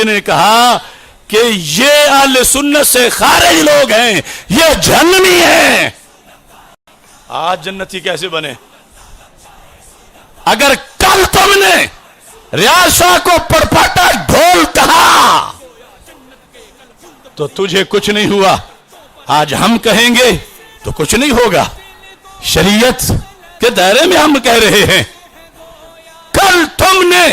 کسی نے کہا کہ یہ اہل سنت سے خارج لوگ ہیں، یہ جہنمی ہیں، آج جنتی کیسے بنے؟ اگر کل تم نے ریاض شاہ کو پرپاٹا ڈھول کہا تو تجھے کچھ نہیں ہوا، آج ہم کہیں گے تو کچھ نہیں ہوگا۔ شریعت کے دائرے میں ہم کہہ رہے ہیں۔ کل تم نے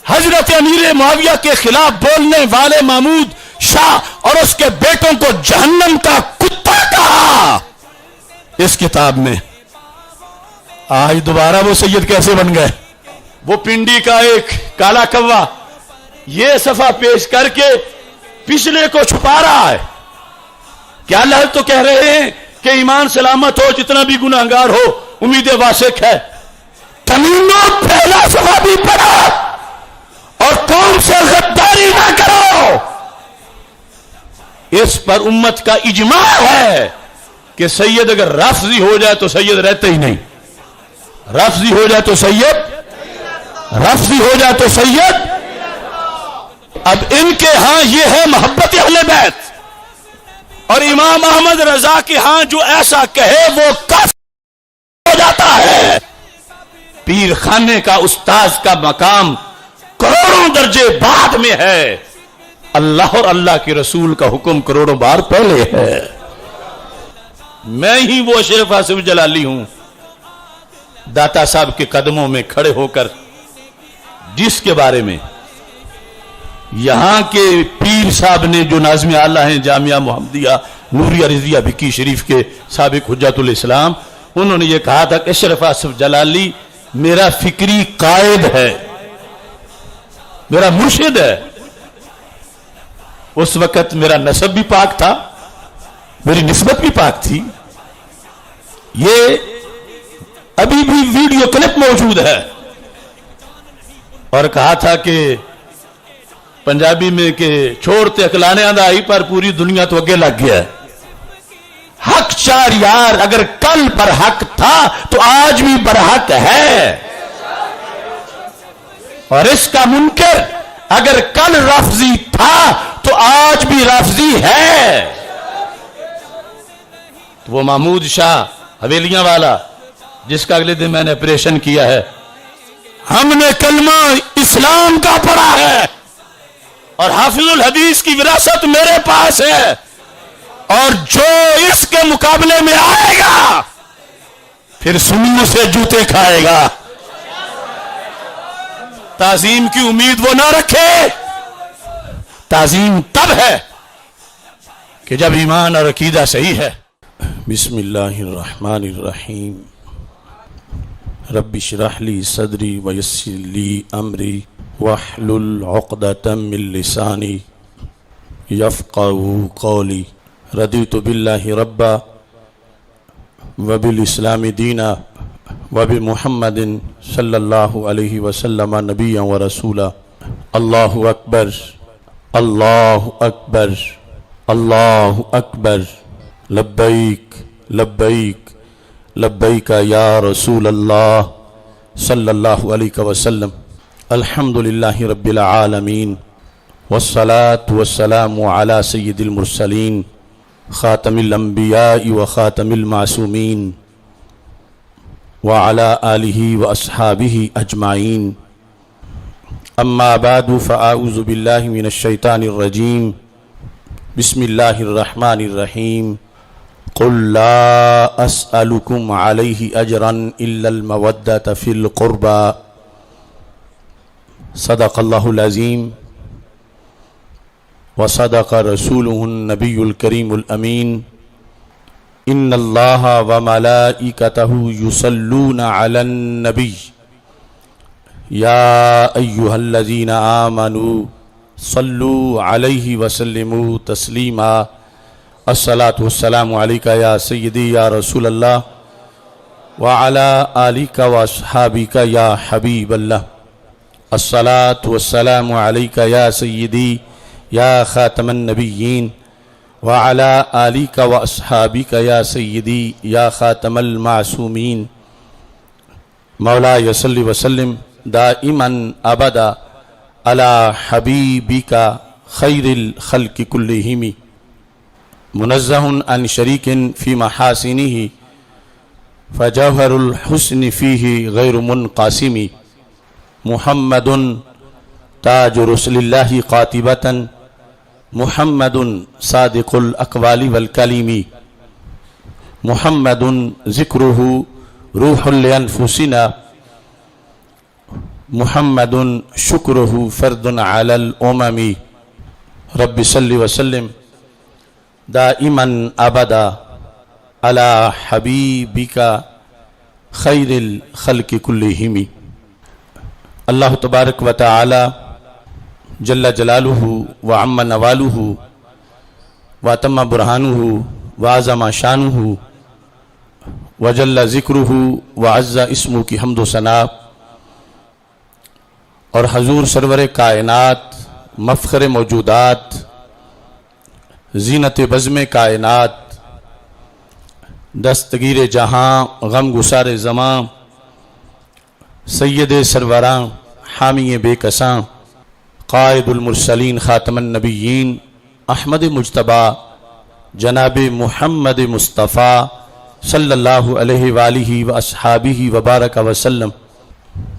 حضرت امیر معاویہ کے خلاف بولنے والے محمود شاہ اور اس کے بیٹوں کو جہنم کا کتا کہا اس کتاب میں، آج دوبارہ وہ سید کیسے بن گئے؟ وہ پنڈی کا ایک کالا کوا یہ صفحہ پیش کر کے پچھلے کو چھپا رہا ہے۔ کیا اللہ تو کہہ رہے ہیں کہ ایمان سلامت ہو، جتنا بھی گناہگار ہو امید واسق ہے۔ کمینوں پہلا صفحہ بھی پڑھا اور قوم سے غداری نہ کرو۔ اس پر امت کا اجماع ہے کہ سید اگر رافضی ہو جائے تو سید رہتے ہی نہیں، رافضی ہو جائے تو سید، رافضی ہو جائے تو سید۔ اب ان کے ہاں یہ ہے محبت اہل بیت، اور امام احمد رضا کے ہاں جو ایسا کہے وہ کافر ہو جاتا ہے۔ پیر خانے کا استاذ کا مقام کروڑوں درجے بعد میں ہے، اللہ اور اللہ کے رسول کا حکم کروڑوں بار پہلے ہے۔ میں ہی وہ اشرف آصف جلالی ہوں داتا صاحب کے قدموں میں کھڑے ہو کر جس کے بارے میں یہاں کے پیر صاحب نے جو ناظم اعلیٰ ہیں جامعہ محمدیہ نوریہ رضیہ بکی شریف کے سابق حجت الاسلام، انہوں نے یہ کہا تھا کہ اشرف آصف جلالی میرا فکری قائد ہے، میرا مرشد ہے۔ اس وقت میرا نسب بھی پاک تھا، میری نسبت بھی پاک تھی۔ یہ ابھی بھی ویڈیو کلپ موجود ہے، اور کہا تھا کہ پنجابی میں کہ چھوڑتے اکلانے آئی پر پوری دنیا تو اگے لگ گیا ہے۔ حق چار یار اگر کل پر حق تھا تو آج بھی برحق ہے، اور اس کا منکر اگر کل رافضی تھا تو آج بھی رافضی ہے۔ تو وہ محمود شاہ حویلیاں والا جس کا اگلے دن میں نے آپریشن کیا ہے، ہم نے کلمہ اسلام کا پڑھا ہے، اور حافظ الحدیث کی وراثت میرے پاس ہے، اور جو اس کے مقابلے میں آئے گا پھر سنیوں سے جوتے کھائے گا۔ تعظیم کی امید وہ نہ رکھے، تعظیم تب ہے کہ جب ایمان اور عقیدہ صحیح ہے۔ بسم اللہ الرحمن الرحیم، رب اشرح لی صدری ویسر لی امری واحلل عقدۃ من لسانی یفقہوا قولی، رضیت باللہ ربا وبالاسلام دینا وبمحمد صلی اللہ علیہ وسلم نبیا ورسولا۔ اللہ اکبر، اللہ اکبر، اللہ اکبر، لبیک لبیک لبیک یا رسول اللہ صلی اللہ علیہ وسلم۔ الحمدللہ رب العالمین، والصلاة والسلام علی سید المرسلین، خاتم الانبیاء و خاتم المعصومین، وعلی آلہ و اصحابہ اجمعین۔ اما بعد فاعوذ باللہ من الشیطان الرجیم، بسم اللہ الرحمن الرحیم۔ قل لا اسألکم علیہ اجرا الا المودۃ فی القربى، صدق اللہ العظیم وصدق رسولہ النبی الکریم الامین۔ ان اللہ وملائکتہ یصلون علی النبی یا ایہا الذین آمنوا صلوا علیہ وسلموا تسلیما۔ الصلاۃ والسلام علیک یا سیدی یا رسول اللہ وعلی آلک واصحابک یا حبیب اللہ۔ الصلاۃ والسلام علیک یا سیدی یا خاتم النبیین وعلی آلک واصحابک یا سیدی یا خاتم المعصومین۔ مولاي صل وسلم دائما ابدا علی حبیبک خیر الخلق کلہم منزہ عن شریک فی محاسنہ فجوہر الحسن فیہ غیر منقاسم محمد تاج رسل اللہ قاطبۃ محمد صادق الاقوال والکلم محمد ذکرہ روح لانفسنا محمد شکرہ فرد علی الامم رب صلی وسلم دائما ابدا علی حبیبک خیر الخلق کلہم۔ اللہ تبارک و تعالی جل جلالہ وعم نوالہ واتم برہانہ وعظم شانہ وجل ذکرہ وعز اسمہ کی حمد و ثنا اور حضور سرور کائنات مفخر موجودات زینت بزم کائنات دستگیر جہاں غم گسار زماں سید سروراں حامی بے کساں قائد المرسلین خاتم النبیین احمد مجتبی جناب محمد مصطفیٰ صلی اللہ علیہ وآلہ واصحابہ وبارک وسلم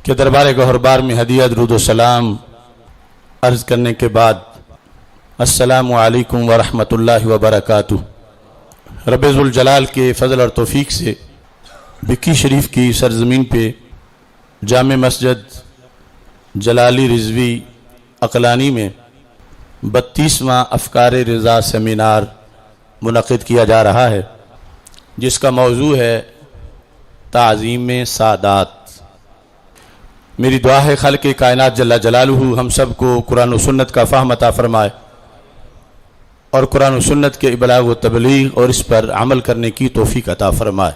کے دربار گہربار میں ہدیہ درود و سلام عرض کرنے کے بعد السلام علیکم ورحمۃ اللہ وبرکاتہ۔ رب ذوالجلال کے فضل اور توفیق سے بکی شریف کی سرزمین پہ جامع مسجد جلالی رضوی عقلانی میں 32واں افکار رضا سیمینار منعقد کیا جا رہا ہے، جس کا موضوع ہے تعظیم سادات۔ میری دعا ہے خالق کائنات جل جلالہ ہم سب کو قرآن و سنت کا فہم عطا فرمائے اور قرآن و سنت کے ابلاغ و تبلیغ اور اس پر عمل کرنے کی توفیق عطا فرمائے۔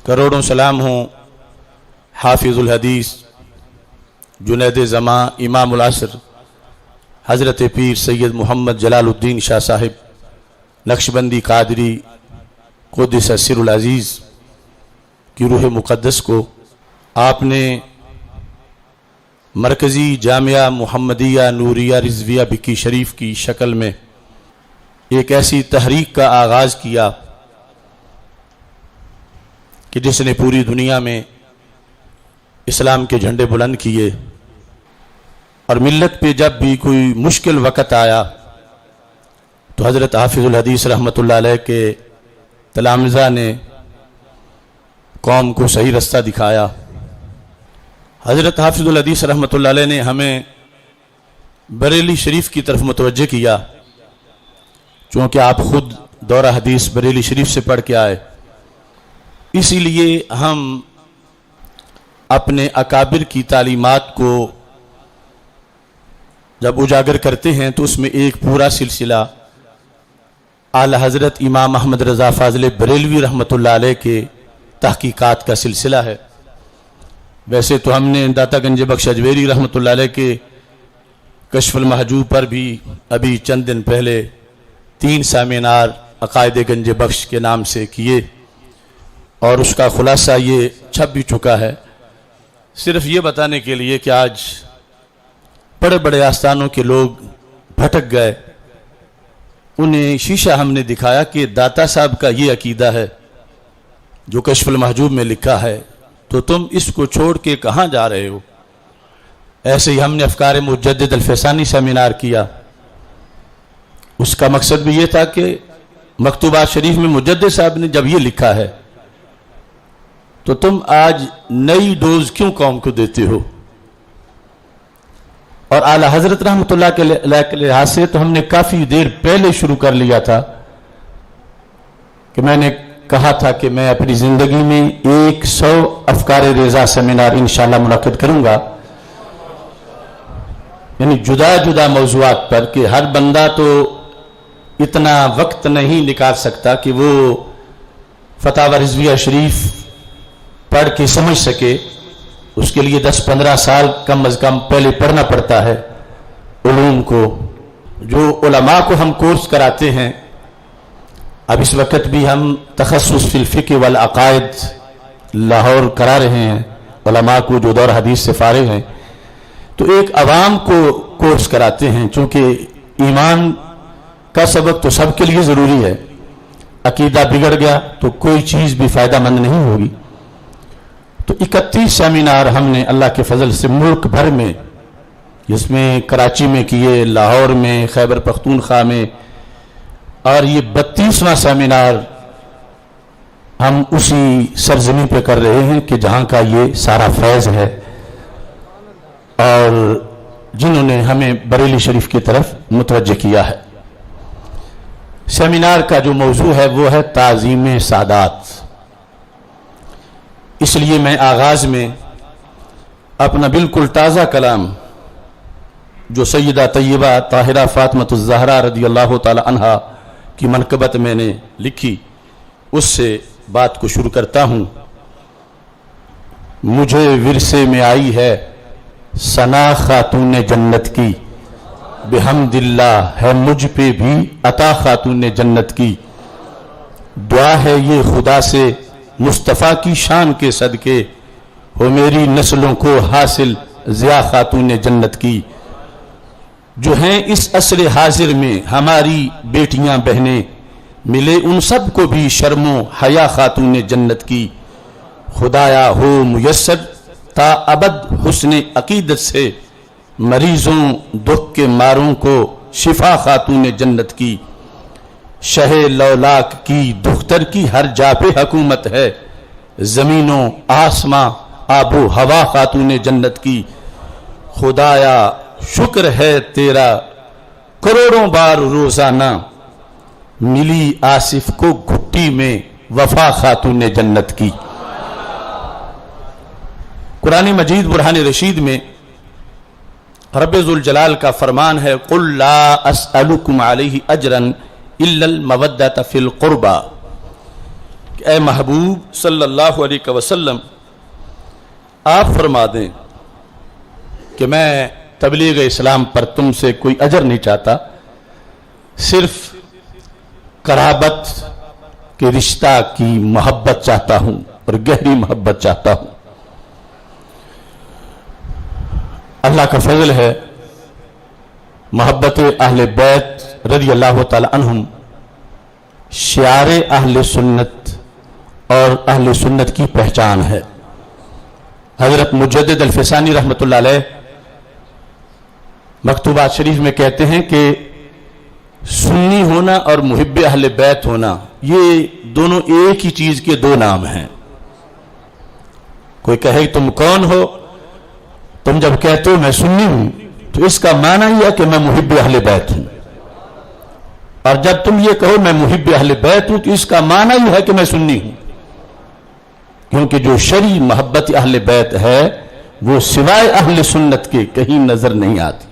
کروڑوں سلام ہوں حافظ الحدیث جنید زماں امام العصر حضرت پیر سید محمد جلال الدین شاہ صاحب نقشبندی قادری قدس سر العزیز کی روح مقدس کو آپ نے مرکزی جامعہ محمدیہ نوریہ رضویہ بکی شریف کی شکل میں ایک ایسی تحریک کا آغاز کیا کہ جس نے پوری دنیا میں اسلام کے جھنڈے بلند کیے، اور ملت پہ جب بھی کوئی مشکل وقت آیا تو حضرت حافظ الحدیث رحمۃ اللہ علیہ کے تلامذہ نے قوم کو صحیح رستہ دکھایا۔ حضرت حافظ الحدیث رحمۃ اللہ علیہ نے ہمیں بریلی شریف کی طرف متوجہ کیا، چونکہ آپ خود دورہ حدیث بریلی شریف سے پڑھ کے آئے، اسی لیے ہم اپنے اکابر کی تعلیمات کو جب اجاگر کرتے ہیں تو اس میں ایک پورا سلسلہ اعلی حضرت امام احمد رضا فاضل بریلوی رحمۃ اللہ علیہ کے تحقیقات کا سلسلہ ہے۔ ویسے تو ہم نے داتا گنج بخش اجویری رحمۃ اللہ علیہ کے کشف المحجوب پر بھی ابھی چند دن پہلے 3 سیمینار عقائد گنج بخش کے نام سے کیے، اور اس کا خلاصہ یہ چھپ بھی چکا ہے۔ صرف یہ بتانے کے لیے کہ آج بڑے بڑے آستانوں کے لوگ بھٹک گئے، انہیں شیشہ ہم نے دکھایا کہ داتا صاحب کا یہ عقیدہ ہے جو کشف المحجوب میں لکھا ہے، تو تم اس کو چھوڑ کے کہاں جا رہے ہو؟ ایسے ہی ہم نے افکار مجدد الفسانی سیمینار کیا، اس کا مقصد بھی یہ تھا کہ مکتوبات شریف میں مجدد صاحب نے جب یہ لکھا ہے تو تم آج نئی ڈوز کیوں قوم کو دیتے ہو؟ اور اعلی حضرت رحمۃ اللہ کے لحاظ سے تو ہم نے کافی دیر پہلے شروع کر لیا تھا کہ میں نے کہا تھا کہ میں اپنی زندگی میں 100 افکار رضا سیمینار انشاءاللہ منعقد کروں گا، یعنی جدا جدا موضوعات پر، کہ ہر بندہ تو اتنا وقت نہیں نکال سکتا کہ وہ فتاوی رضویہ شریف پڑھ کے سمجھ سکے، اس کے لیے 10-15 سال کم از کم پہلے پڑھنا پڑتا ہے علوم کو۔ جو علماء کو ہم کورس کراتے ہیں، اب اس وقت بھی ہم تخصص فی الفقہ والعقائد لاہور کرا رہے ہیں، علماء کو جو دور حدیث سے فارغ ہیں تو ایک عوام کو کورس کراتے ہیں، چونکہ ایمان کا سبق تو سب کے لیے ضروری ہے، عقیدہ بگڑ گیا تو کوئی چیز بھی فائدہ مند نہیں ہوگی۔ تو 31 سیمینار ہم نے اللہ کے فضل سے ملک بھر میں، جس میں کراچی میں کیے، لاہور میں، خیبر پختونخوا میں، اور یہ 32واں سیمینار ہم اسی سرزمین پہ کر رہے ہیں کہ جہاں کا یہ سارا فیض ہے، اور جنہوں نے ہمیں بریلی شریف کی طرف متوجہ کیا ہے۔ سیمینار کا جو موضوع ہے وہ ہے تعظیم سادات۔ اس لیے میں آغاز میں اپنا بالکل تازہ کلام جو سیدہ طیبہ طاہرہ فاطمۃ الزہرا رضی اللہ تعالی عنہا کی منقبت میں نے لکھی، اس سے بات کو شروع کرتا ہوں۔ مجھے ورثے میں آئی ہے ثنا خاتون جنت کی، بحمد اللہ ہے مجھ پہ بھی عطا خاتون جنت کی، دعا ہے یہ خدا سے مصطفیٰ کی شان کے صدقے، ہو میری نسلوں کو حاصل ضیاء خاتون جنت کی۔ جو ہیں اس عصر حاضر میں ہماری بیٹیاں بہنیں، ملے ان سب کو بھی شرم و حیا خاتون جنت کی، خدایا ہو میسر تا ابد حسن عقیدت سے، مریضوں دکھ کے ماروں کو شفا خاتون جنت کی، شہ لولاک کی دختر کی ہر جا پہ حکومت ہے، زمین و آسماں آب و ہوا خاتون جنت کی، خدایا شکر ہے تیرا کروڑوں بار روزانہ، ملی آصف کو گھٹی میں وفا خاتون جنت کی۔ قرآن مجید برہان رشید میں رب ذوالجلال کا فرمان ہے، قل لا اسألکم علیہ اجرا الا المودۃ فی القربى، کہ اے محبوب صلی اللہ علیہ وسلم آپ فرما دیں کہ میں تبلیغ اسلام پر تم سے کوئی اجر نہیں چاہتا، صرف قرابت کے رشتہ کی محبت چاہتا ہوں اور گہری محبت چاہتا ہوں۔ اللہ کا فضل ہے، محبت اہل بیت رضی اللہ تعالی عنہم شعار اہل سنت اور اہل سنت کی پہچان ہے۔ حضرت مجدد الفسانی رحمۃ اللہ علیہ مکتوبات شریف میں کہتے ہیں کہ سنی ہونا اور محب اہل بیت ہونا یہ دونوں ایک ہی چیز کے دو نام ہیں۔ کوئی کہے تم کون ہو، تم جب کہتے ہو میں سنی ہوں تو اس کا معنی یہ ہے کہ میں محب اہل بیت ہوں، اور جب تم یہ کہو میں محب اہل بیت ہوں تو اس کا معنی یہ ہے کہ میں سنی ہوں، کیونکہ جو شرعی محبت اہل بیت ہے وہ سوائے اہل سنت کے کہیں نظر نہیں آتی۔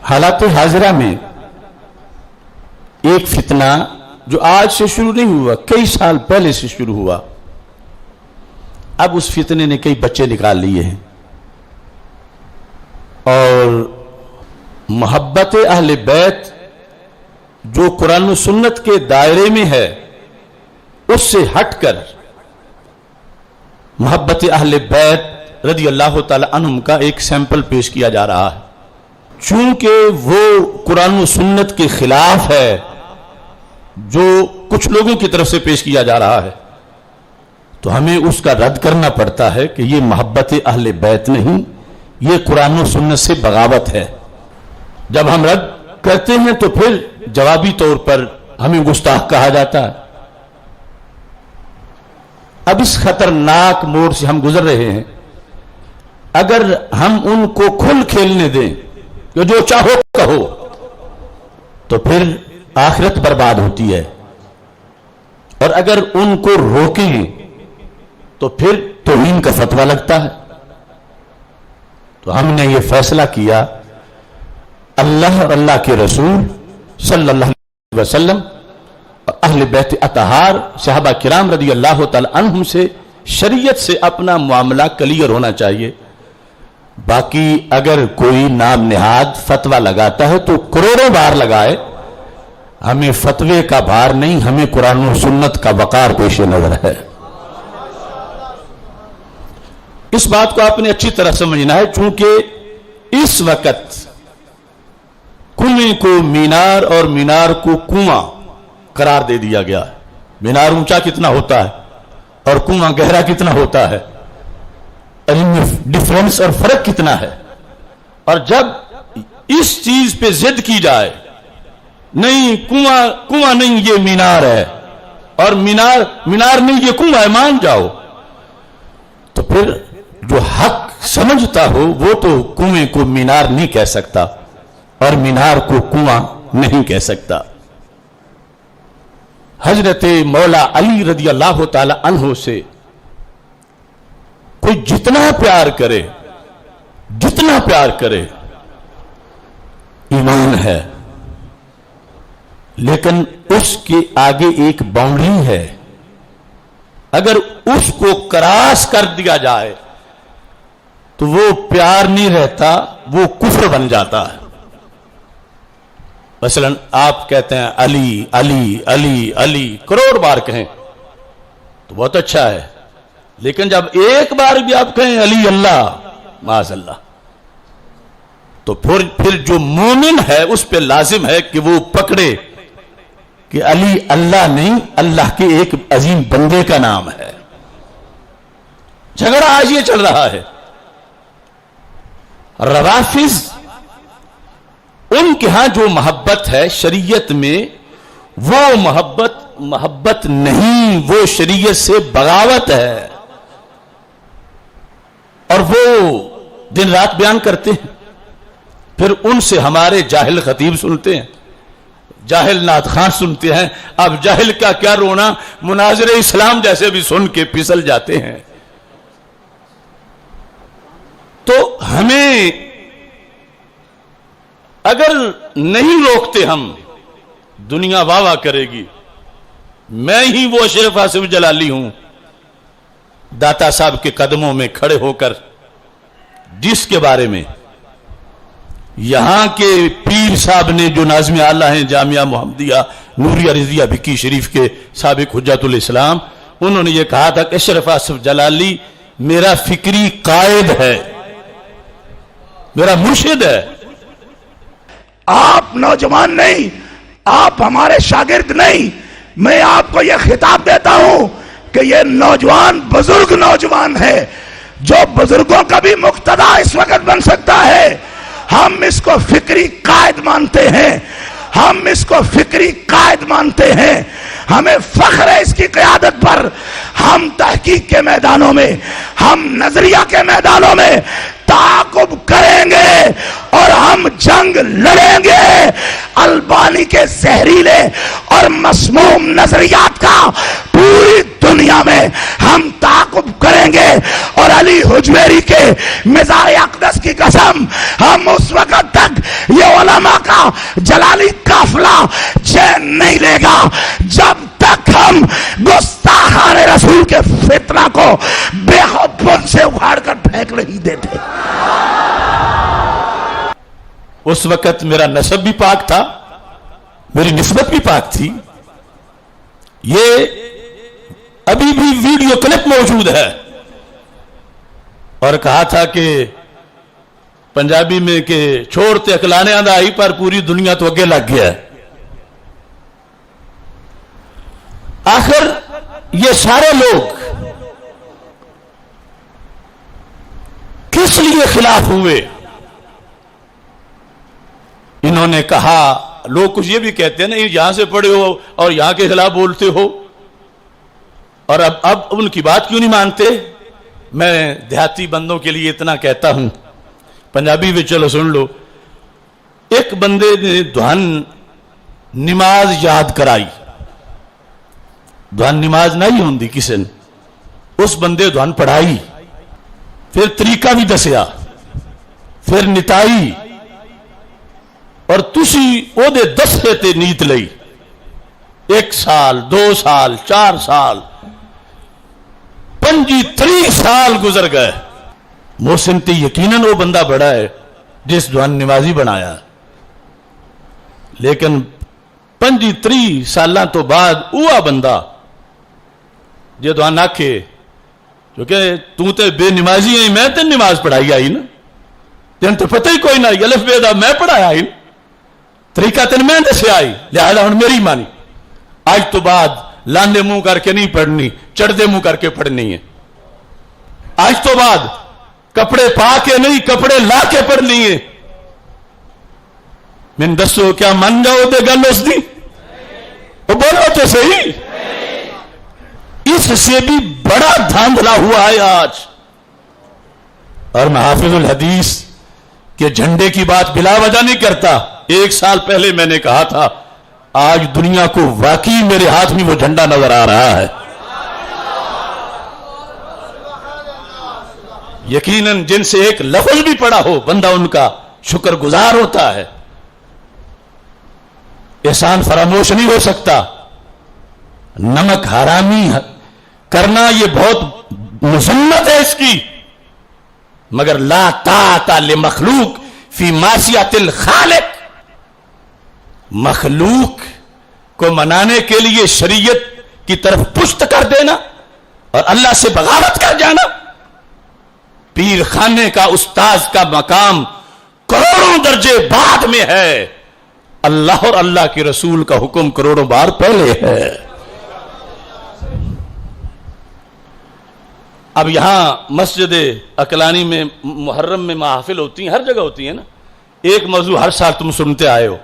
حالات حاضرہ میں ایک فتنہ جو آج سے شروع نہیں ہوا، کئی سال پہلے سے شروع ہوا، اب اس فتنے نے کئی بچے نکال لیے ہیں، اور محبت اہل بیت جو قرآن و سنت کے دائرے میں ہے اس سے ہٹ کر محبت اہل بیت رضی اللہ تعالی عنہم کا ایک سیمپل پیش کیا جا رہا ہے۔ چونکہ وہ قرآن و سنت کے خلاف ہے جو کچھ لوگوں کی طرف سے پیش کیا جا رہا ہے، تو ہمیں اس کا رد کرنا پڑتا ہے کہ یہ محبت اہل بیت نہیں، یہ قرآن و سنت سے بغاوت ہے۔ جب ہم رد کرتے ہیں تو پھر جوابی طور پر ہمیں گستاخ کہا جاتا ہے۔ اب اس خطرناک موڑ سے ہم گزر رہے ہیں، اگر ہم ان کو کھل کھیلنے دیں کہ جو چاہو کہو تو پھر آخرت برباد ہوتی ہے، اور اگر ان کو روکیں تو پھر توہین کا فتویٰ لگتا ہے۔ تو ہم نے یہ فیصلہ کیا، اللہ اور اللہ کے رسول صلی اللہ علیہ وسلم اور اہل بیت اطہار صحابہ کرام رضی اللہ تعالی عنہم سے شریعت سے اپنا معاملہ کلیئر ہونا چاہیے۔ باقی اگر کوئی نام نہاد فتویٰ لگاتا ہے تو کروڑوں بار لگائے، ہمیں فتوے کا بھار نہیں، ہمیں قرآن و سنت کا وقار پیش نظر ہے۔ اس بات کو آپ نے اچھی طرح سمجھنا ہے، چونکہ اس وقت کنویں کو مینار اور مینار کو کنواں قرار دے دیا گیا ہے۔ مینار اونچا کتنا ہوتا ہے اور کنواں گہرا کتنا ہوتا ہے، اور ان میں ڈفرنس اور فرق کتنا ہے۔ اور جب اس چیز پہ ضد کی جائے، نہیں کنواں نہیں یہ مینار ہے، اور مینار نہیں یہ کنواں ہے، مان جاؤ، تو پھر جو حق سمجھتا ہو وہ تو کنویں کو مینار نہیں کہہ سکتا اور مینار کو کنواں نہیں کہہ سکتا۔ حضرت مولا علی رضی اللہ تعالی عنہ سے کوئی جتنا پیار کرے ایمان ہے، لیکن اس کے آگے ایک باؤنڈری ہے، اگر اس کو کراس کر دیا جائے تو وہ پیار نہیں رہتا، وہ کفر بن جاتا ہے۔ مثلا آپ کہتے ہیں علی علی علی علی، کروڑ بار کہیں تو بہت اچھا ہے، لیکن جب ایک بار بھی آپ کہیں علی اللہ، معاذ اللہ، تو پھر جو مومن ہے اس پہ لازم ہے کہ وہ پکڑے کہ علی اللہ نہیں، اللہ کے ایک عظیم بندے کا نام ہے۔ جھگڑا آج یہ چل رہا ہے، روافض ان کے ہاں جو محبت ہے شریعت میں، وہ محبت نہیں، وہ شریعت سے بغاوت ہے، اور وہ دن رات بیان کرتے ہیں۔ پھر ان سے ہمارے جاہل خطیب سنتے ہیں، جاہل نعت خان سنتے ہیں، اب جاہل کا کیا رونا، مناظر اسلام جیسے بھی سن کے پھسل جاتے ہیں۔ تو ہمیں اگر نہیں روکتے ہم، دنیا واہ واہ کرے گی، میں ہی وہ اشرف آصف جلالی ہوں داتا صاحب کے قدموں میں کھڑے ہو کر، جس کے بارے میں یہاں کے پیر صاحب نے جو ناظم اعلی ہیں جامعہ محمدیہ نوریہ رضیہ بھکی شریف کے سابق حجت الاسلام، انہوں نے یہ کہا تھا کہ اشرف آصف جلالی میرا فکری قائد ہے، میرا مرشد ہے۔ آپ نوجوان نہیں، آپ ہمارے شاگرد نہیں، میں آپ کو یہ خطاب دیتا ہوں کہ یہ نوجوان بزرگ نوجوان ہے، جو بزرگوں کا بھی مقتدی اس وقت بن سکتا ہے۔ ہم اس کو فکری قائد مانتے ہیں، ہم اس کو فکری قائد مانتے ہیں، ہمیں فخر ہے اس کی قیادت پر۔ ہم تحقیق کے میدانوں میں، ہم نظریہ کے میدانوں میں تعاقب کریں گے اور ہم جنگ لڑیں گے البانی کے زہریلے اور مسموم نظریات کا۔ پوری دنیا میں ہم تعاقب کریں گے، اور علی حجویری کے مزار اقدس کی قسم، ہم اس وقت تک یہ علماء کا جلالی قافلہ چین نہیں لے گا جب تک ہم گستاخان رسول کے فتنہ کو بے خود پن سے اکھاڑ کر پھینک نہیں دیتے۔ اس وقت میرا نسب بھی پاک تھا، میری نسبت بھی پاک تھی۔ یہ ابھی بھی ویڈیو کلپ موجود ہے، اور کہا تھا کہ پنجابی میں کہ چھوڑتے اکلانے آئی پر پوری دنیا تو اگے لگ گیا ہے۔ آخر یہ سارے لوگ کس لیے خلاف ہوئے؟ انہوں نے کہا، لوگ کچھ یہ بھی کہتے ہیں نا، یہاں سے پڑھے ہو اور یہاں کے خلاف بولتے ہو، اور اب ان کی بات کیوں نہیں مانتے؟ میں دیہاتی بندوں کے لیے اتنا کہتا ہوں، پنجابی میں چلو سن لو۔ ایک بندے نے دھن نماز یاد کرائی، دھن نماز نہیں ہوندی کسی نے، اس بندے دھن پڑھائی، پھر طریقہ بھی دسیا، پھر نتائی، اور تسی او دے دسے تے نیت لئی۔ 1 سال 2 سال 4 سال 35 سال گزر گئے۔ محسن تے یقیناً وہ بندہ بڑا ہے جس دھن نمازی بنایا، لیکن 35 سالاں تو بعد اوہ بندہ جے دھن آکھے کیونکہ تو تے بے نمازی ہیں، میں تین نماز پڑھائی آئی نا، تین تو پتہ ہی کوئی نہ الف بے دا میں پڑھایا آئی، طریقہ تین میں دسے آئی، لہذا ہن میری مانی، آج تو بعد لاندے منہ کر کے نہیں پڑھنی، چڑھدے منہ کر کے پڑھنی ہے، آج تو بعد کپڑے پا کے نہیں کپڑے لا کے پڑھنی ہے۔ میں دسو کیا من جاؤ دے گل اس دی؟ وہ بولو تو صحیح، اس سے بھی بڑا دھاندلا ہوا ہے آج۔ اور میں حافظ الحدیث کے جھنڈے کی بات بلا وجہ نہیں کرتا، 1 سال پہلے میں نے کہا تھا، آج دنیا کو واقعی میرے ہاتھ میں وہ جھنڈا نظر آ رہا ہے۔ یقیناً جن سے ایک لفظ بھی پڑا ہو بندہ ان کا شکر گزار ہوتا ہے، احسان فراموش نہیں ہو سکتا۔ نمک حرامی کرنا یہ بہت مذمت ہے اس کی، مگر لا طاعت لمخلوق فی معصیت الخالق، مخلوق کو منانے کے لیے شریعت کی طرف پشت کر دینا اور اللہ سے بغاوت کر جانا، پیر خانے کا استاذ کا مقام کروڑوں درجے بعد میں ہے، اللہ اور اللہ کے رسول کا حکم کروڑوں بار پہلے ہے۔ اب یہاں مسجد عقلانی میں محرم میں محافل ہوتی ہیں، ہر جگہ ہوتی ہیں نا، ایک موضوع ہر سال تم سنتے آئے ہو،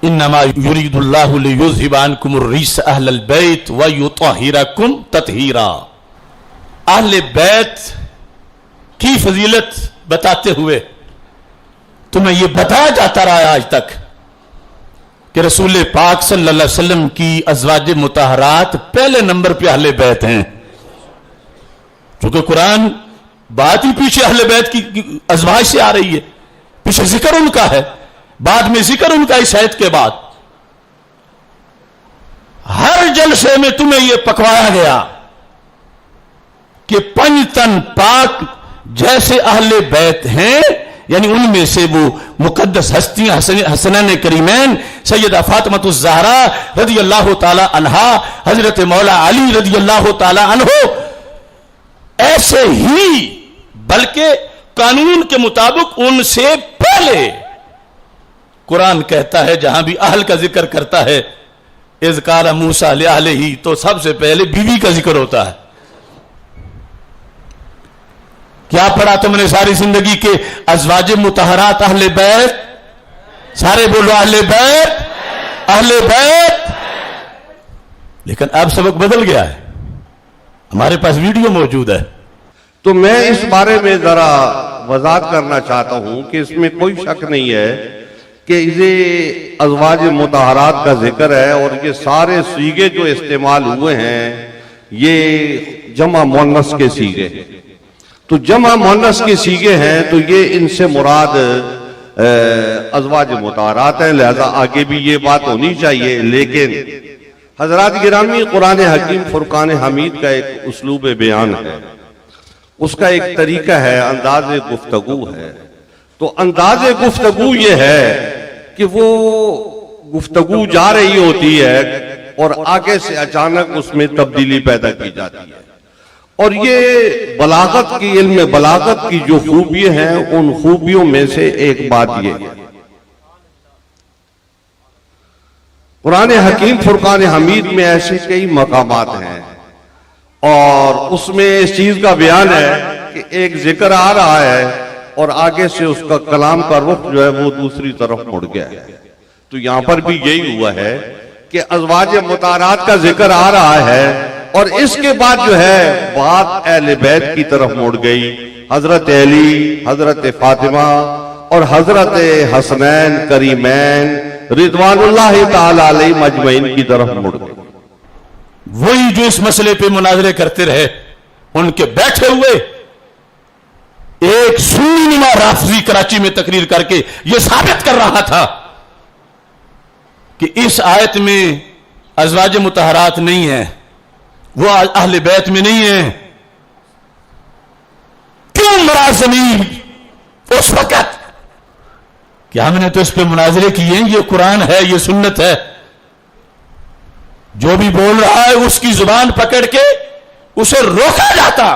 انما یرید اللہ لیذھب عنکم الرجس اہل البیت ویطہرکم تطہیرا۔ اہل بیت کی فضیلت بتاتے ہوئے تمہیں یہ بتایا جاتا رہا ہے آج تک کہ رسول پاک صلی اللہ علیہ وسلم کی ازواج مطہرات پہلے نمبر پہ اہل بیت ہیں، چونکہ قرآن بات ہی پیچھے اہل بیت کی ازواج سے آ رہی ہے، پیچھے ذکر ان کا ہے، بعد میں ذکر ان کا اس آیت کے بعد۔ ہر جلسے میں تمہیں یہ پکوایا گیا کہ پنجتن پاک جیسے اہل بیت ہیں، یعنی ان میں سے وہ مقدس ہستیاں حسنین کریمین سیدہ فاطمہ الزہرا رضی اللہ تعالی عنہا، حضرت مولا علی رضی اللہ تعالی عنہ، ایسے ہی بلکہ قانون کے مطابق ان سے پہلے قرآن کہتا ہے، جہاں بھی اہل کا ذکر کرتا ہے اذ قال موسیٰ لأہلہ، تو سب سے پہلے بیوی کا ذکر ہوتا ہے۔ کیا پڑھا تم نے ساری زندگی کے ازواج مطہرات اہل بیت؟ سارے بولو اہل بیت، اہل بیت۔ لیکن اب سبق بدل گیا ہے، ہمارے پاس ویڈیو موجود ہے۔ تو میں اس بارے میں ذرا وضاحت کرنا چاہتا ہوں کہ اس میں کوئی شک نہیں ہے کہ یہ ازواج مطہرات کا ذکر ہے، اور یہ سارے صیغے جو استعمال ہوئے ہیں یہ جمع مؤنث کے صیغے، تو جمع مؤنث کے صیغے ہیں، تو یہ ان سے مراد ازواج مطہرات ہیں، لہذا آگے بھی یہ بات ہونی چاہیے۔ لیکن حضرات گرامی، قرآن حکیم فرقان حمید کا ایک اسلوب بیان ہے، اس کا ایک طریقہ ہے، انداز گفتگو ہے۔ تو انداز گفتگو یہ ہے کہ وہ گفتگو جا رہی ہوتی ہے اور آگے سے اچانک اس میں تبدیلی پیدا کی جاتی ہے، اور یہ بلاغت کی، علم بلاغت کی جو خوبیاں ہیں ان خوبیوں میں سے ایک بات یہ ہے۔ قرآن حکیم فرقان حمید میں ایسے کئی مقامات ہیں، اور اس میں اس چیز کا بیان ہے کہ ایک ذکر آ رہا ہے اور آگے سے اس کا کلام کا رخ جو ہے وہ دوسری طرف مڑ گیا ہے۔ تو یہاں پر بھی یہی ہوا ہے کہ ازواج مطہرات کا ذکر آ رہا ہے، اور اس کے بعد جو ہے بات اہل بیت کی طرف مڑ گئی، حضرت علی، حضرت فاطمہ اور حضرت حسنین کریمین رضوان اللہ تعالی علیہ مجمعین کی طرف مڑ گئی۔ وہی جو اس مسئلے پہ مناظرے کرتے رہے، ان کے بیٹھے ہوئے ایک سنی نما رافضی کراچی میں تقریر کر کے یہ ثابت کر رہا تھا کہ اس آیت میں ازواج مطہرات نہیں ہیں، وہ اہل بیت میں نہیں ہیں۔ کیوں مراد زمین اس وقت کہ ہم نے تو اس پہ مناظرے کیے ہیں، یہ قرآن ہے، یہ سنت ہے، جو بھی بول رہا ہے اس کی زبان پکڑ کے اسے روکا جاتا،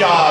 4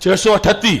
638।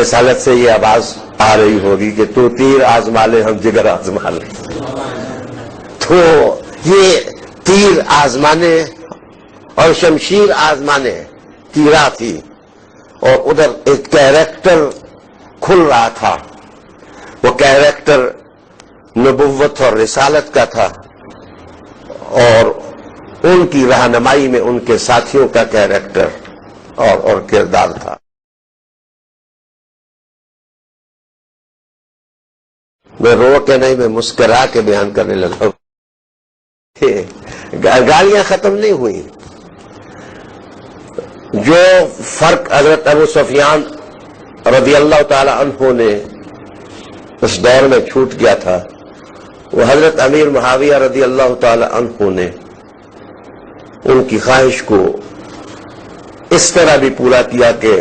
رسالت سے یہ آواز آ رہی ہوگی کہ تو تیر آزما لے ہم جگر آزما لیں. تو یہ تیر آزمانے اور شمشیر آزمانے تیرا تھی، اور ادھر ایک کیریکٹر کھل رہا تھا. وہ کیریکٹر نبوت اور رسالت کا تھا، اور ان کی رہنمائی میں ان کے ساتھیوں کا کیریکٹر اور کردار تھا. میں رو کے نہیں، میں مسکرا کے بیان کرنے لگا. گالیاں ختم نہیں ہوئی. جو فرق حضرت ابو سفیان رضی اللہ تعالی عنہ نے اس دور میں چھوٹ گیا تھا، وہ حضرت امیر معاویہ رضی اللہ تعالی عنہ نے ان کی خواہش کو اس طرح بھی پورا کیا کہ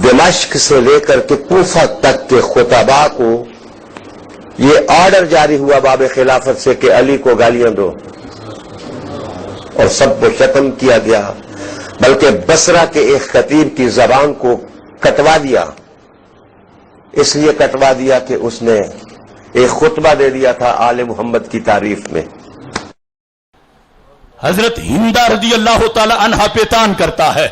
دمشق سے لے کر کے کوفہ تک کے خطباء کو یہ آرڈر جاری ہوا باب خلافت سے کہ علی کو گالیاں دو، اور سب کو ختم کیا گیا. بلکہ بصرہ کے ایک خطیب کی زبان کو کٹوا دیا. اس لیے کٹوا دیا کہ اس نے ایک خطبہ دے دیا تھا آل محمد کی تعریف میں. حضرت ہندہ رضی اللہ تعالی عنہ پہ تان کرتا ہے،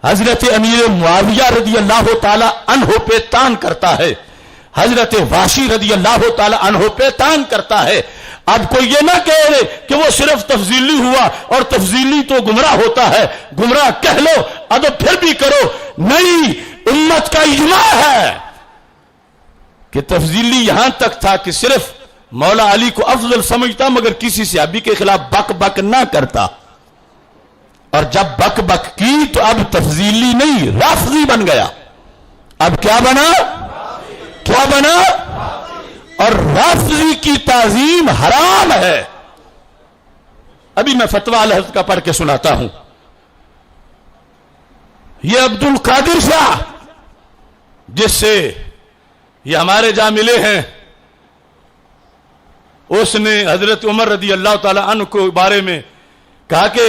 حضرت امیر معاویہ رضی اللہ تعالی عنہ پہ تان کرتا ہے، حضرت واشی رضی اللہ تعالی عنہ پہ تان کرتا ہے. اب کوئی یہ نہ کہے کہ وہ صرف تفضیلی ہوا اور تفضیلی تو گمراہ ہوتا ہے. گمراہ کہہ لو، ادب پھر بھی کرو. نہیں، امت کا اجماع ہے کہ تفضیلی یہاں تک تھا کہ صرف مولا علی کو افضل سمجھتا، مگر کسی صحابی کے خلاف بک بک نہ کرتا. اور جب بک بک کی تو اب تفضیلی نہیں، رافضی بن گیا. اب کیا بنا؟ کیا بنا؟ اور رافضی کی تعظیم حرام ہے. ابھی میں فتویٰ الحضرت کا پڑھ کے سناتا ہوں. یہ عبد القادر شاہ جس سے یہ ہمارے جہاں ملے ہیں، اس نے حضرت عمر رضی اللہ تعالی عنہ کو بارے میں کہا کہ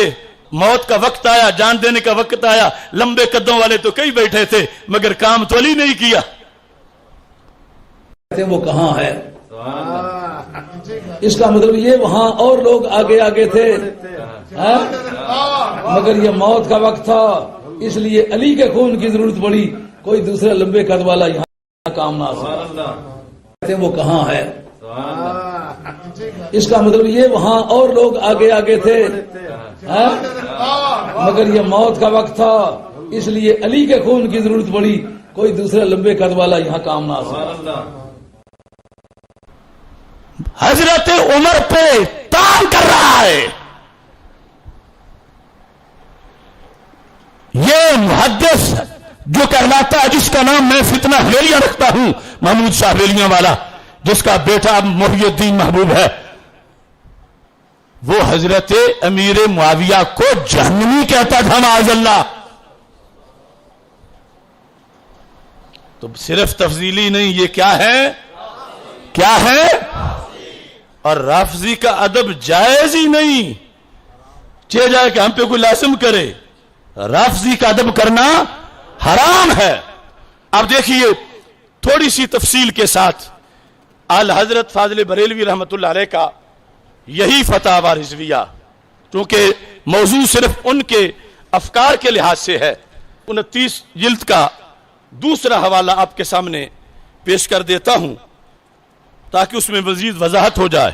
موت کا وقت آیا، جان دینے کا وقت آیا. لمبے قدوں والے تو کئی بیٹھے تھے مگر کام تو علی نہیں کیا. وہ کہاں ہے؟ اس کا مطلب یہ وہاں اور لوگ آگے آگے تھے، مگر یہ موت کا وقت تھا، اس لیے علی کے خون کی ضرورت پڑی. کوئی دوسرا لمبے قد والا یہاں کام نہ آ. وہ کہاں ہے؟ اس کا مطلب یہ وہاں اور لوگ آگے آگے تھے، مگر یہ موت کا وقت تھا، اس لیے علی کے خون کی ضرورت پڑی. کوئی دوسرا لمبے قد والا یہاں کام نہ آ. حضرت عمر پہ تان کر رہا ہے. یہ محدث جو کہلاتا ہے، جس کا نام میں فتنہ حویلیاں رکھتا ہوں، محمود شاہ حویلیاں والا، جس کا بیٹا محی الدین محبوب ہے، وہ حضرت امیر معاویہ کو جہنمی کہتا تھا معاذ اللہ. تو صرف تفضیلی نہیں، یہ کیا ہے؟ کیا ہے؟ اور رافضی کا ادب جائز ہی نہیں. چاہے جائے کہ ہم پہ کوئی لازم کرے، رافضی کا ادب کرنا حرام ہے. اب دیکھیے تھوڑی سی تفصیل کے ساتھ اعلی حضرت فاضل بریلوی رحمت اللہ علیہ کا یہی فتاوی رضویہ، کیونکہ موضوع صرف ان کے افکار کے لحاظ سے ہے. 29 جلد کا دوسرا حوالہ آپ کے سامنے پیش کر دیتا ہوں تاکہ اس میں مزید وضاحت ہو جائے.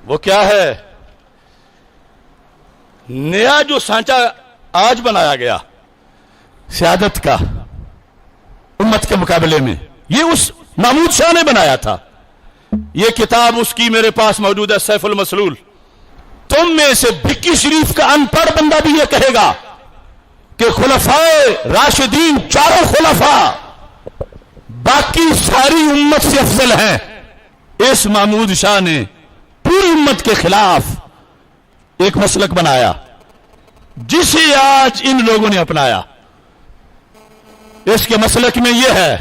وہ کیا ہے؟ نیا جو سانچہ آج بنایا گیا سیادت کا امت کے مقابلے میں، یہ اس محمود شاہ نے بنایا تھا. یہ کتاب اس کی میرے پاس موجود ہے، سیف المسلول. تم میں سے بھکی شریف کا ان پڑھ بندہ بھی یہ کہے گا کہ خلفائے راشدین، چاروں خلفاء باقی ساری امت سے افضل ہیں. اس محمود شاہ نے پوری امت کے خلاف ایک مسلک بنایا جسے آج ان لوگوں نے اپنایا. اس کے مسلک میں یہ ہے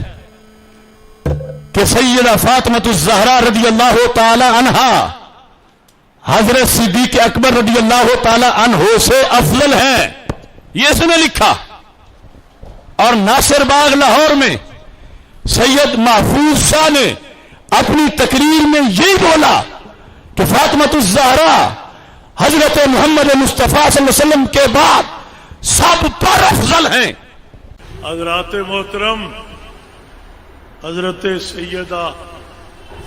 کہ سیدہ فاطمۃ الزہرا رضی اللہ تعالی عنہا حضرت صدیق اکبر رضی اللہ تعالی عنہ سے افضل ہیں. یہ اس نے لکھا. اور ناصر باغ لاہور میں سید محفوظ شاہ نے اپنی تقریر میں یہی بولا کہ فاطمۃ الزہرا حضرت محمد مصطفیٰ صلی اللہ علیہ وسلم کے بعد سب پر افضل ہیں. حضرات محترم، حضرت سیدہ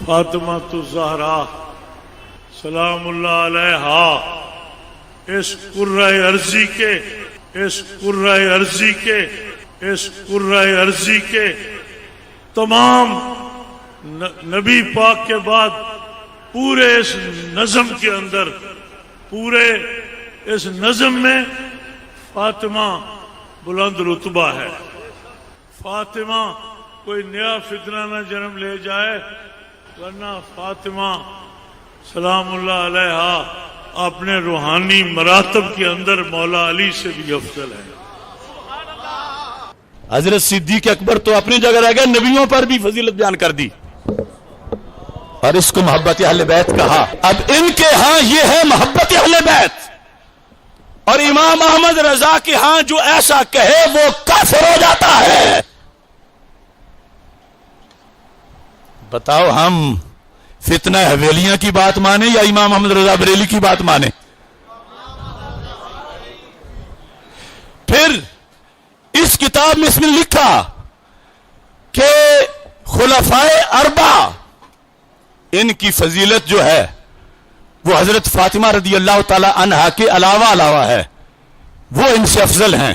فاطمہ الزہرا سلام اللہ علیہا اس قرۂ ارضی کے تمام نبی پاک کے بعد پورے اس نظم کے اندر، پورے اس نظم میں فاطمہ بلند رتبہ ہے. فاطمہ کوئی نیا فتنہ نہ جنم لے جائے، ورنہ فاطمہ سلام اللہ علیہا اپنے روحانی مراتب کے اندر مولا علی سے بھی افضل ہے. حضرت صدیق اکبر تو اپنی جگہ رہ گئے، نبیوں پر بھی فضیلت بیان کر دی اور اس کو محبت اہل بیت کہا. اب ان کے ہاں یہ ہے محبت اہل بیت، اور امام احمد رضا کے ہاں جو ایسا کہے وہ کافر ہو جاتا ہے. بتاؤ ہم فتنہ حویلیاں کی بات مانیں یا امام احمد رضا بریلی کی بات مانیں؟ پھر اس کتاب میں اس نے لکھا کہ خلفائے اربعہ ان کی فضیلت جو ہے وہ حضرت فاطمہ رضی اللہ تعالی عنہا کے علاوہ ہے، وہ ان سے افضل ہیں.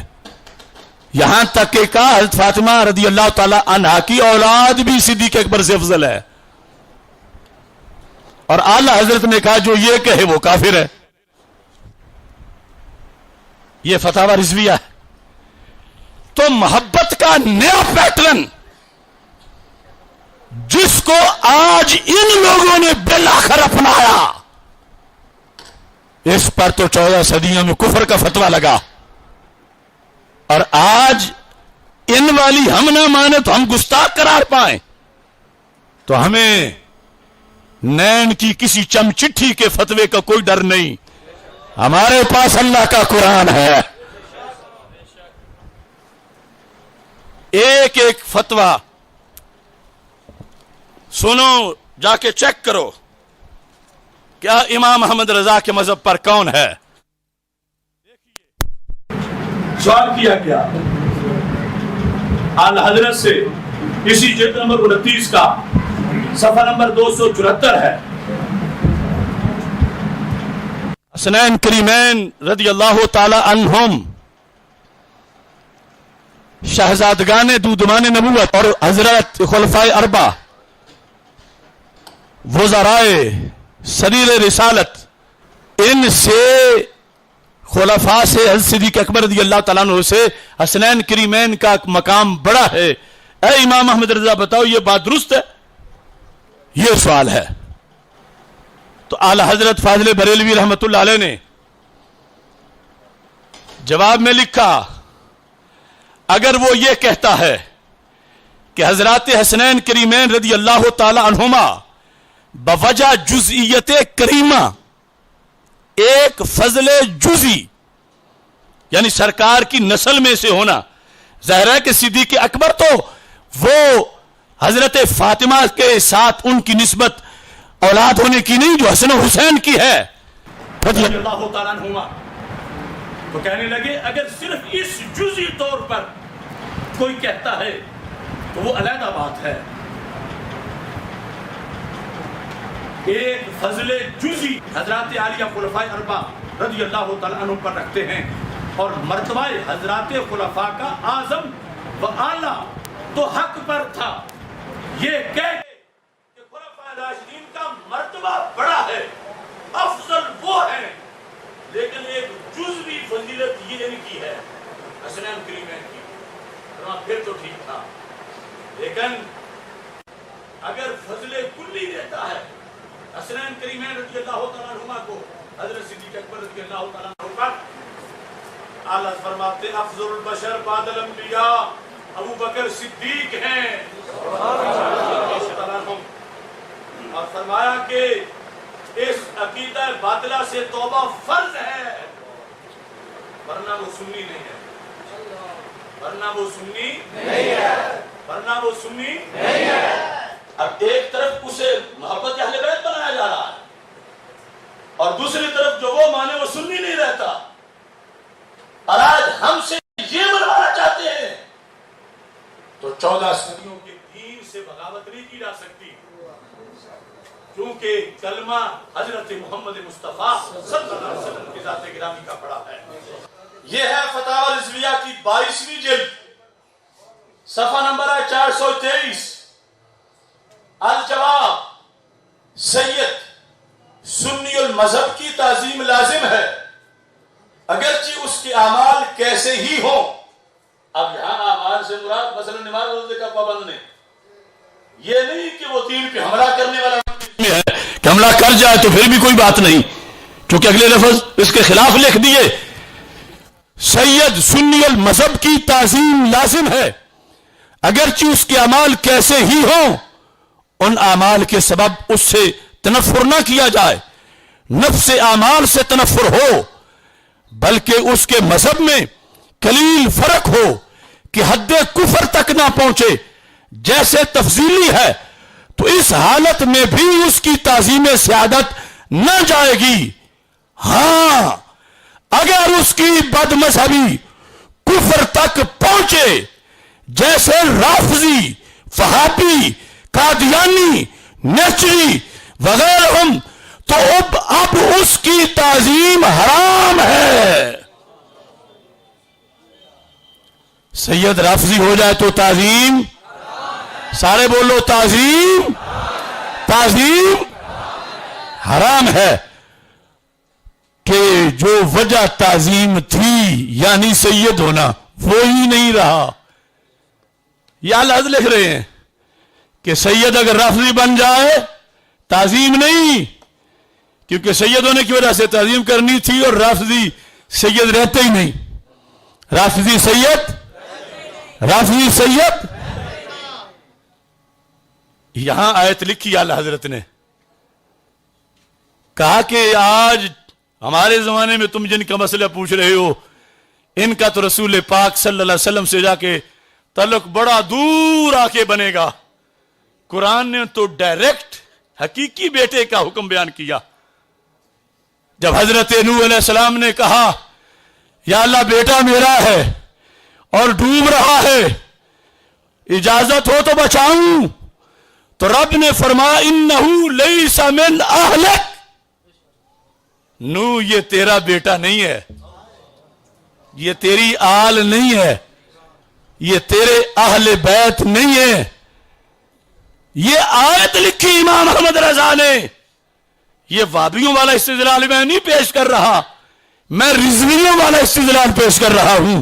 یہاں تک کہ کہا حضرت فاطمہ رضی اللہ تعالی عنہا کی اولاد بھی صدیق اکبر سے افضل ہے، اور اعلی حضرت نے کہا جو یہ کہے وہ کافر ہے. یہ فتاوی رضویہ ہے. تو محبت کا نیا پیٹرن جس کو آج ان لوگوں نے بالآخر اپنایا، اس پر تو 14 صدیوں میں کفر کا فتویٰ لگا، اور آج ان والی ہم نہ مانے تو ہم گستاخ قرار پائیں. تو ہمیں نین کی کسی چمچٹھی کے فتوے کا کوئی ڈر نہیں، ہمارے پاس اللہ کا قرآن ہے. ایک ایک فتویٰ سنو، جا کے چیک کرو کیا امام احمد رضا کے مذہب پر کون ہے. سوال کیا گیا اعلی حضرت سے، اسی جلد نمبر 29 کا صفحہ نمبر 274 ہے. حسنین کریمین رضی اللہ تعالی عنہم شہزادگان دودمان نبوت اور حضرت خلفائے اربعہ وزرائے سریر رسالت، ان سے خلفاء سے حضرت صدیق اکبر رضی اللہ تعالیٰ عنہ سے حسنین کریمین کا مقام بڑا ہے. اے امام احمد رضا بتاؤ یہ بات درست ہے؟ یہ سوال ہے. تو اعلی حضرت فاضل بریلوی رحمت اللہ علیہ نے جواب میں لکھا اگر وہ یہ کہتا ہے کہ حضرات حسنین کریمین رضی اللہ تعالی عنہما بوجہ جزئیت کریمہ ایک فضل جزئی یعنی سرکار کی نسل میں سے ہونا، ظاہر ہے کہ صدیق اکبر تو وہ حضرت فاطمہ کے ساتھ ان کی نسبت اولاد ہونے کی نہیں جو حسن و حسین کی ہے رضی اللہ تعالیٰ عنہما. تو کہنے لگے اگر صرف اس جزئی طور پر کوئی کہتا ہے تو وہ علیحدہ بات ہے. ایک فضل جزئی حضرات عالیہ خلفاء اربعہ رضی اللہ تعالیٰ عنہ پر رکھتے ہیں، اور مرتبہ حضرات خلفاء کا اعظم و اعلیٰ تو حق پر تھا یہ کہہ کہ خلفاء راشدین کا مرتبہ بڑا ہے، افضل وہ ہے، لیکن ایک جزوی فضیلت یہ ان کی ہے حسنین کریمین کی، پھر تو ٹھیک تھا. لیکن اگر فضل کلی دیتا ہے حسنین کریمین رضی اللہ تعالیٰ عنہ کو حضرت صدیق اکبر رضی اللہ تعالیٰ عنہ پر، اعلیٰ فرماتے افضل البشر بعد الانبیاء ابو بکر صدیق ہیں، اور فرمایا کہ اس عقیدہ باطلہ سے توبہ فرض ہے ورنہ وہ سنی نہیں ہے. ورنہ وہ سنی نہیں ہے، ورنہ وہ سنی نہیں ہے۔ اب ایک طرف اسے محبت اہل بیت بنایا جا رہا ہے اور دوسری طرف جو وہ مانے وہ سنی نہیں رہتا، اور آج ہم سے یہ بنوانا چاہتے ہیں۔ تو 14 صدیوں کے دین سے بغاوت نہیں کی جا سکتی، کیونکہ کلمہ حضرت محمد مصطفیٰ صلی اللہ علیہ وسلم کی ذات گرامی کا پڑا ہے۔ یہ ہے فتاوی رضویہ کی 22ویں جلد، صفحہ نمبر ہے 423۔ الجواب، سید سنی المذہب کی تعظیم لازم ہے اگرچہ اس کے اعمال کیسے ہی ہوں۔ اب یہاں اعمال سے مراد مثلا نماز روزے کا پابند نہیں، یہ نہیں کہ وہ دین پہ حملہ کرنے والا ہے کہ حملہ کر جائے تو پھر بھی کوئی بات نہیں، کیونکہ اگلے لفظ اس کے خلاف لکھ دیے۔ سید سنی المذہب کی تعظیم لازم ہے اگرچہ اس کے اعمال کیسے ہی ہوں، ان اعمال کے سبب اس سے تنفر نہ کیا جائے، نفس اعمال سے تنفر ہو، بلکہ اس کے مذہب میں قلیل فرق ہو کہ حد کفر تک نہ پہنچے جیسے تفضیلی ہے، تو اس حالت میں بھی اس کی تعظیم سیادت نہ جائے گی۔ ہاں اگر اس کی بد مذہبی کفر تک پہنچے جیسے رافضی، وہابی، قادیانی، نیچری وغیرہ، تو اب اس کی تعظیم حرام ہے۔ سید رافضی ہو جائے تو تعظیم، سارے بولو تعظیم حرام ہے، کہ جو وجہ تعظیم تھی یعنی سید ہونا وہی نہیں رہا۔ یہ الحد لکھ رہے ہیں کہ سید اگر رافضی بن جائے تعظیم نہیں، کیونکہ سید ہونے کی وجہ سے تعظیم کرنی تھی، اور رافضی سید رہتے ہی نہیں۔ رافضی سید یہاں آیت لکھی اعلی حضرت نے، کہا کہ آج ہمارے زمانے میں تم جن کا مسئلہ پوچھ رہے ہو، ان کا تو رسول پاک صلی اللہ علیہ وسلم سے جا کے تعلق بڑا دور آ کے بنے گا۔ قرآن نے تو ڈائریکٹ حقیقی بیٹے کا حکم بیان کیا۔ جب حضرت نوح علیہ السلام نے کہا یا اللہ بیٹا میرا ہے اور ڈوب رہا ہے، اجازت ہو تو بچاؤں، تو رب نے فرمایا انہو لیس من اہلک، نوح یہ تیرا بیٹا نہیں ہے، یہ تیری آل نہیں ہے، یہ تیرے اہل بیت نہیں ہے۔ یہ آیت لکھی امام احمد رضا نے۔ یہ وابیوں والا استدلال میں نہیں پیش کر رہا، میں رضویوں والا استدلال پیش کر رہا ہوں۔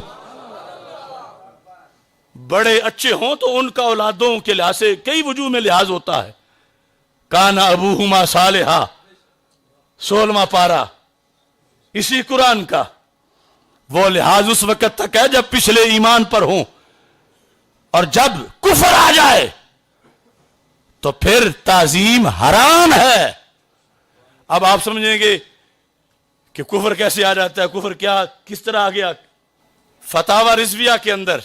بڑے اچھے ہوں تو ان کا اولادوں کے لحاظ سے کئی وجوہ میں لحاظ ہوتا ہے۔ کانا ابوہما صالحا، 16واں پارہ اسی قرآن کا، وہ لحاظ اس وقت تک ہے جب پچھلے ایمان پر ہوں، اور جب کفر آ جائے تو پھر تعظیم حرام ہے۔ اب آپ سمجھیں گے کہ کفر کیسے آ جاتا ہے، کفر کیا کس طرح آ گیا؟ فتاوی رضویہ کے اندر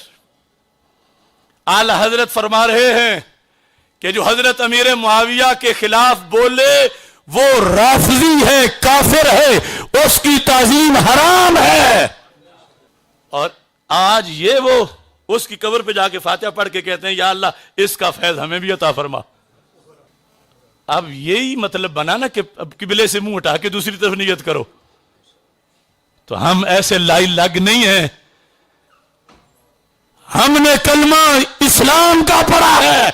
اعلی حضرت فرما رہے ہیں کہ جو حضرت امیر معاویہ کے خلاف بولے وہ رافضی ہے، کافر ہے، اس کی تعظیم حرام ہے۔ اور آج یہ وہ اس کی قبر پہ جا کے فاتحہ پڑھ کے کہتے ہیں یا اللہ اس کا فیض ہمیں بھی عطا فرما۔ اب یہی مطلب بنا نا کہ اب قبلے سے منہ اٹھا کے دوسری طرف نیت کرو، تو ہم ایسے لائی لگ نہیں ہیں۔ ہم نے کلمہ اسلام کا پڑھا ہے،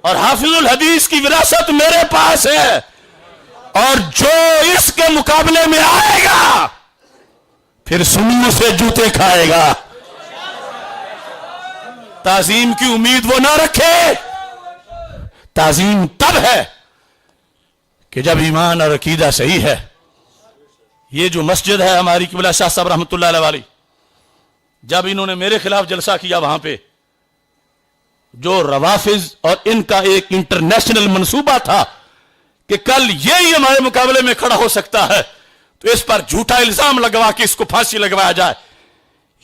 اور حافظ الحدیث کی وراثت میرے پاس ہے، اور جو اس کے مقابلے میں آئے گا پھر سنیوں سے جوتے کھائے گا۔ تعظیم کی امید وہ نہ رکھے۔ تعظیم تب ہے کہ جب ایمان اور عقیدہ صحیح ہے۔ یہ جو مسجد ہے ہماری قبلہ شاہ صاحب رحمۃ اللہ علیہ والی، جب انہوں نے میرے خلاف جلسہ کیا وہاں پہ، جو روافض اور ان کا ایک انٹرنیشنل منصوبہ تھا کہ کل یہی ہمارے مقابلے میں کھڑا ہو سکتا ہے تو اس پر جھوٹا الزام لگوا کے اس کو پھانسی لگوایا جائے،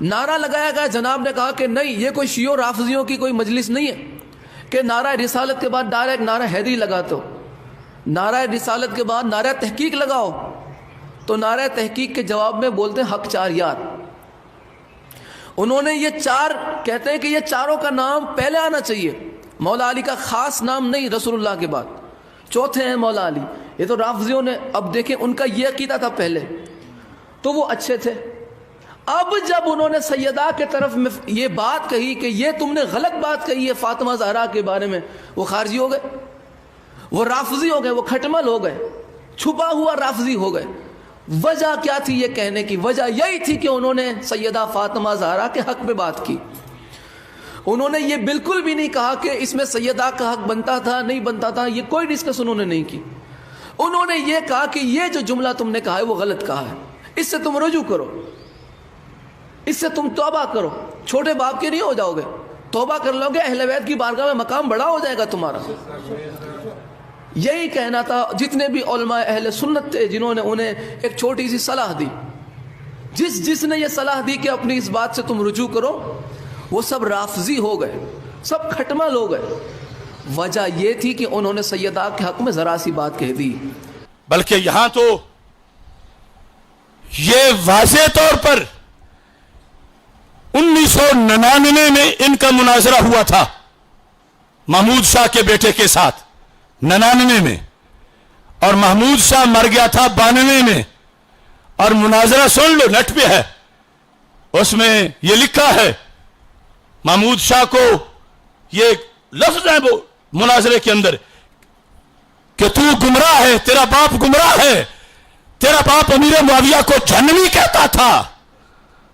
نعرہ لگایا گیا، جناب نے کہا کہ نہیں یہ کوئی شیعہ رافضیوں کی کوئی مجلس نہیں ہے کہ نعرہ رسالت کے بعد ڈائریکٹ نعرہ حیدری لگاتے ہو، نعرہ رسالت کے بعد نعرہ تحقیق لگاؤ. تو نعرہ تحقیق کے جواب میں بولتے ہیں حق چار یار. انہوں نے یہ چار کہتے ہیں کہ یہ چاروں کا نام پہلے آنا چاہیے، مولا علی کا خاص نام نہیں رسول اللہ کے بعد. چوتھے ہیں مولا علی. یہ تو رافضیوں نے، اب دیکھیں ان کا یہ عقیدہ تھا پہلے تو وہ اچھے تھے. اب جب انہوں نے سیدہ کے طرف میں یہ بات کہی کہ یہ تم نے غلط بات کہی ہے فاطمہ زہرا کے بارے میں، وہ خارجی ہو گئے، وہ رافضی ہو گئے، وہ کھٹمل ہو گئے، چھپا ہوا رافضی ہو گئے. وجہ کیا تھی یہ کہنے کی؟ وجہ یہی تھی کہ انہوں نے سیدہ فاطمہ زہرا کے حق میں بات کی. انہوں نے یہ بالکل بھی نہیں کہا کہ اس میں سیدہ کا حق بنتا تھا نہیں بنتا تھا، یہ کوئی ڈسکس انہوں نے نہیں کی. انہوں نے یہ کہا کہ یہ جو جملہ تم نے کہا ہے وہ غلط کہا ہے، اس سے تم رجوع کرو، اس سے تم توبہ کرو. چھوٹے باپ کے نہیں ہو جاؤ گے، توبہ کر لو گے، اہل بیت کی بارگاہ میں مقام بڑا ہو جائے گا تمہارا. یہی کہنا تھا. جتنے بھی علماء اہل سنت تھے جنہوں نے انہیں ایک چھوٹی سی صلاح دی، جس نے یہ صلاح دی کہ اپنی اس بات سے تم رجوع کرو، وہ سب رافضی ہو گئے، سب کھٹمل ہو گئے. وجہ یہ تھی کہ انہوں نے سیدہ کے حق میں ذرا سی بات کہہ دی. بلکہ یہاں تو یہ واضح طور پر 1999 میں ان کا مناظرہ ہوا تھا محمود شاہ کے بیٹے کے ساتھ، 99 میں، اور محمود شاہ مر گیا تھا 92 میں. اور مناظرہ سن لو، نیٹ پہ ہے، اس میں یہ لکھا ہے محمود شاہ کو یہ لفظ ہے وہ مناظرے کے اندر کہ تو گمراہ ہے، تیرا باپ گمراہ ہے، تیرا باپ امیر معاویہ کو جہنمی کہتا تھا.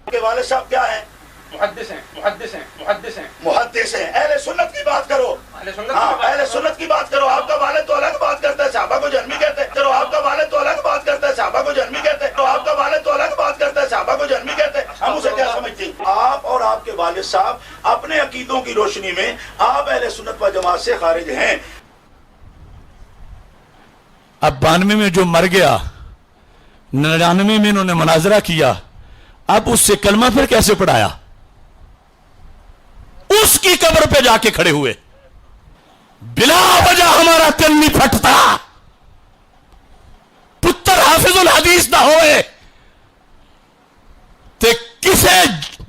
کے والد صاحب کیا ہیں؟ محدث ہیں، محدث ہیں، محدث ہیں، محدث ہیں. اہل سنت کی بات کرو. ہاں اہل سنت کی بات کرو. آپ کا والد تو الگ بات کرتا ہے، صحابہ کو جہنمی کہتے ہیں. چلو آپ کا والد تو الگ بات کرتا ہے، صحابہ کو جہنمی کہتے ہیں. تو آپ کا والد تو الگ بات کرتا ہے، صحابہ کو جہنمی کہتے ہیں. ہم اسے کیا سمجھتے ہیں؟ آپ اور آپ کے والد صاحب اپنے عقیدوں کی روشنی میں آپ اہل سنت و جماعت سے خارج ہیں. اب 92 میں جو مر گیا، 99 میں انہوں نے مناظرہ کیا، اب اس سے کلمہ پھر کیسے پڑھایا؟ اس کی قبر پہ جا کے کھڑے ہوئے. بلا وجہ ہمارا دل نہیں پھٹتا. پتر حافظ الحدیث نہ ہوئے تے کسے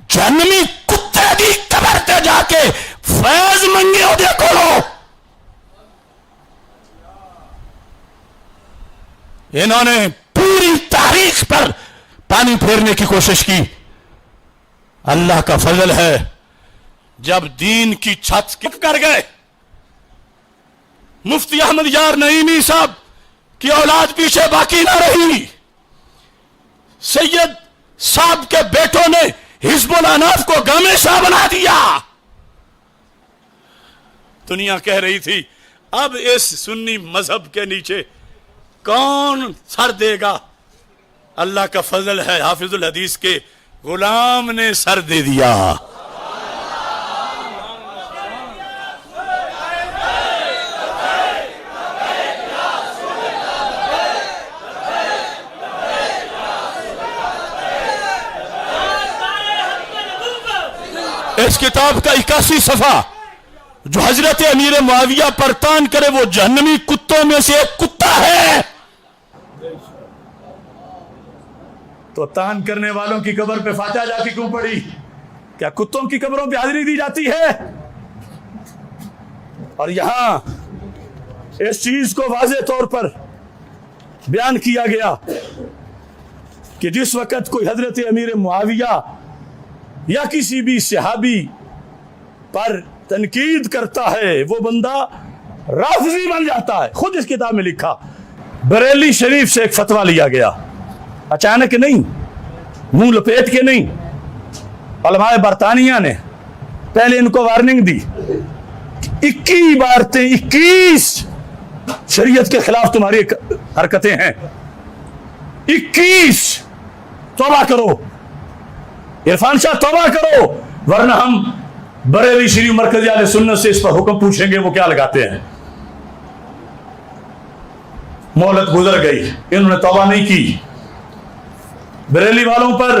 جہنمی کتے دی قبر تے جا کے فیض منگے ہو دے کھولو. انہوں نے پوری تاریخ پر پانی پھیرنے کی کوشش کی. اللہ کا فضل ہے جب دین کی چھت کر گئے، مفتی احمد یار نعیمی صاحب کی اولاد پیچھے باقی نہ رہی. سید صاحب کے بیٹوں نے حزب الاناف کو گامے شاہ بنا دیا. دنیا کہہ رہی تھی اب اس سنی مذہب کے نیچے کون سر دے گا؟ اللہ کا فضل ہے، حافظ الحدیث کے غلام نے سر دے دیا. اس کتاب کا 81 صفحہ جو حضرت امیر معاویہ پر تان کرے وہ جہنمی کتوں میں سے ایک کتا ہے. تو تان کرنے والوں کی قبر پہ فاتحہ جا کے کیوں پڑی؟ کیا کتوں کی قبروں پہ حاضری دی جاتی ہے؟ اور یہاں اس چیز کو واضح طور پر بیان کیا گیا کہ جس وقت کوئی حضرت امیر معاویہ یا کسی بھی صحابی پر تنقید کرتا ہے وہ بندہ رافضی بن جاتا ہے. خود اس کتاب میں لکھا. بریلی شریف سے ایک فتویٰ لیا گیا، اچانک نہیں، منہ لپیٹ کے نہیں. علماء برطانیہ نے پہلے ان کو وارننگ دی، 21 عبارتیں، 21 شریعت کے خلاف تمہاری حرکتیں ہیں، 21 توبہ کرو عرفان شاہ، توبہ کرو، ورنہ ہم بریلی شریف مرکزی اہل سنت سے اس پر حکم پوچھیں گے وہ کیا لگاتے ہیں. مہلت گزر گئی، انہوں نے توبہ نہیں کی. بریلی والوں پر